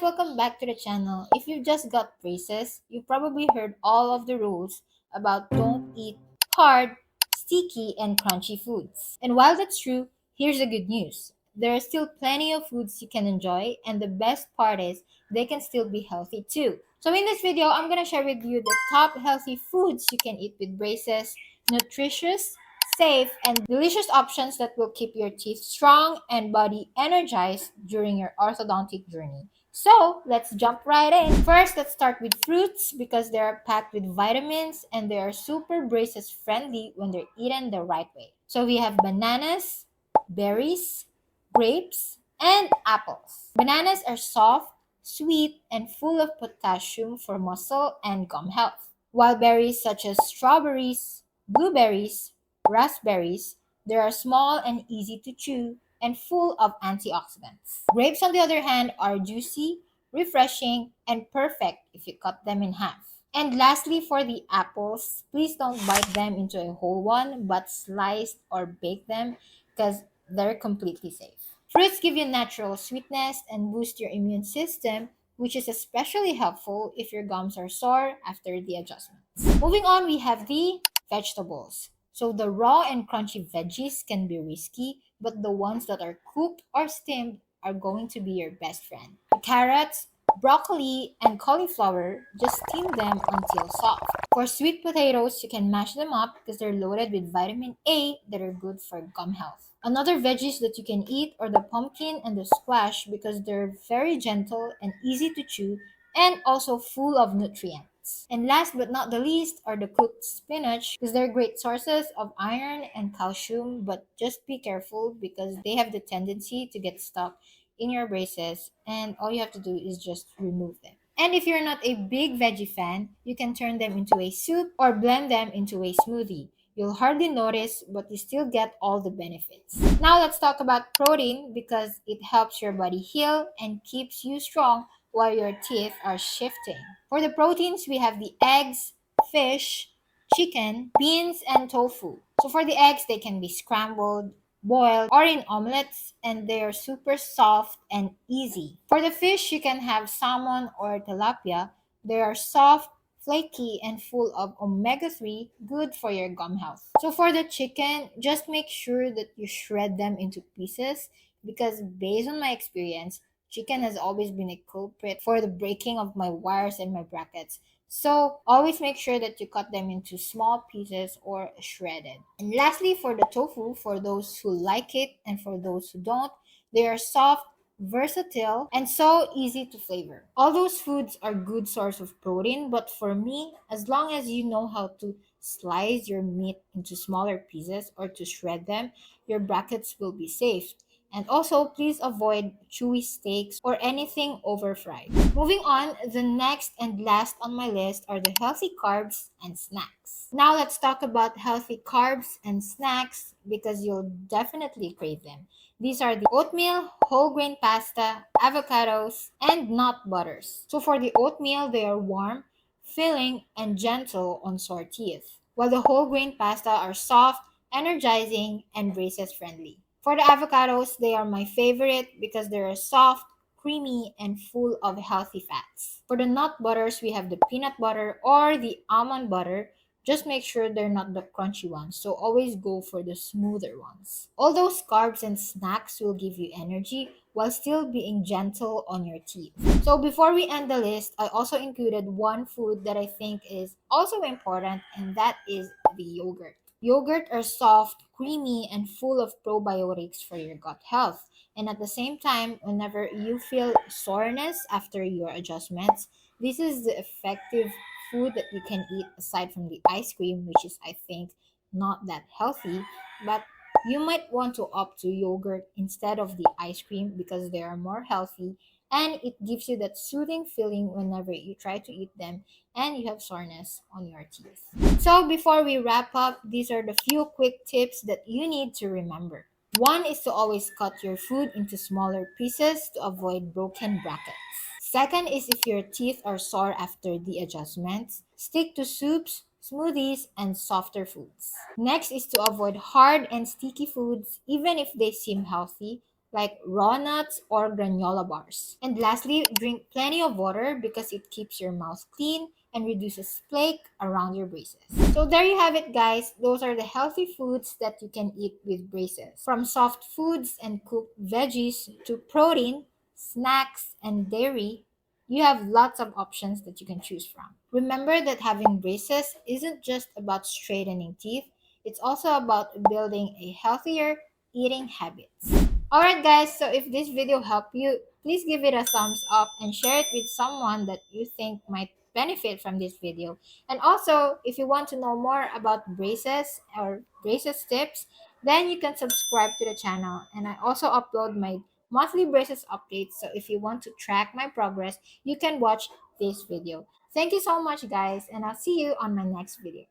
guys, welcome back to the channel. If you just got braces, you probably heard all of the rules about don't eat hard, sticky, and crunchy foods. And while that's true, here's the good news. There are still plenty of foods you can enjoy, and the best part is they can still be healthy too. So in this video, I'm gonna share with you the top healthy foods you can eat with braces, nutritious, safe, and delicious options that will keep your teeth strong and body energized during your orthodontic journey. So let's jump right in. First, let's start with fruits because they are packed with vitamins and they are super braces friendly when they're eaten the right way. So we have bananas, berries, grapes, and apples. Bananas are soft, sweet, and full of potassium for muscle and gum health. While berries such as strawberries, blueberries, raspberries, they are small and easy to chew and full of antioxidants. Grapes, on the other hand, are juicy, refreshing, and perfect if you cut them in half. And lastly, for the apples, please don't bite them into a whole one, but slice or bake them because they're completely safe. Fruits give you natural sweetness and boost your immune system, which is especially helpful if your gums are sore after the adjustments. Moving on, we have the vegetables. So the raw and crunchy veggies can be risky, but the ones that are cooked or steamed are going to be your best friend. The carrots, broccoli, and cauliflower, just steam them until soft. For sweet potatoes, you can mash them up because they're loaded with vitamin A that are good for gum health. Another veggies that you can eat are the pumpkin and the squash because they're very gentle and easy to chew and also full of nutrients. And last but not the least are the cooked spinach because they're great sources of iron and calcium, but just be careful because they have the tendency to get stuck in your braces and all you have to do is just remove them. And if you're not a big veggie fan, you can turn them into a soup or blend them into a smoothie. You'll hardly notice, but you still get all the benefits. Now let's talk about protein because it helps your body heal and keeps you strong while your teeth are shifting. For the proteins, we have the eggs, fish, chicken, beans, and tofu. So for the eggs, they can be scrambled, boiled, or in omelets, and they're super soft and easy. For the fish, you can have salmon or tilapia. They are soft, flaky, and full of omega 3, good for your gum health. So for the chicken, just make sure that you shred them into pieces because based on my experience, chicken has always been a culprit for the breaking of my wires and my brackets. So always make sure that you cut them into small pieces or shredded. And lastly, for the tofu, for those who like it and for those who don't, they are soft, versatile, and so easy to flavor. All those foods are good source of protein, but for me, as long as you know how to slice your meat into smaller pieces or to shred them, your brackets will be safe. And also, please avoid chewy steaks or anything over fried. Moving on, the next and last on my list are the healthy carbs and snacks. Now, let's talk about healthy carbs and snacks because you'll definitely crave them. These are the oatmeal, whole grain pasta, avocados, and nut butters. So, for the oatmeal, they are warm, filling, and gentle on sore teeth, while the whole grain pasta are soft, energizing, and braces friendly. For the avocados, they are my favorite because they're soft, creamy, and full of healthy fats. For the nut butters, we have the peanut butter or the almond butter. Just make sure they're not the crunchy ones, so always go for the smoother ones. All those carbs and snacks will give you energy while still being gentle on your teeth. So before we end the list, I also included one food that I think is also important, and that is the yogurt. Yogurt are soft, creamy, and full of probiotics for your gut health. And at the same time, whenever you feel soreness after your adjustments, this is the effective food that you can eat aside from the ice cream, which is, I think, not that healthy. But you might want to opt to yogurt instead of the ice cream because they are more healthy and it gives you that soothing feeling whenever you try to eat them and you have soreness on your teeth. So, before we wrap up, these are the few quick tips that you need to remember. One is to always cut your food into smaller pieces to avoid broken brackets. Second is if your teeth are sore after the adjustments, stick to soups, smoothies, and softer foods. Next is to avoid hard and sticky foods even if they seem healthy. like raw nuts or granola bars. And lastly, drink plenty of water because it keeps your mouth clean and reduces plaque around your braces. So there you have it, guys. Those are the healthy foods that you can eat with braces. From soft foods and cooked veggies to protein, snacks, and dairy, you have lots of options that you can choose from. Remember that having braces isn't just about straightening teeth, it's also about building a healthier eating habits. Alright, guys, so if this video helped you, please give it a thumbs up and share it with someone that you think might benefit from this video. And also, if you want to know more about braces or braces tips, then you can subscribe to the channel. And I also upload my monthly braces updates. So if you want to track my progress, you can watch this video. Thank you so much, guys, and I'll see you on my next videos.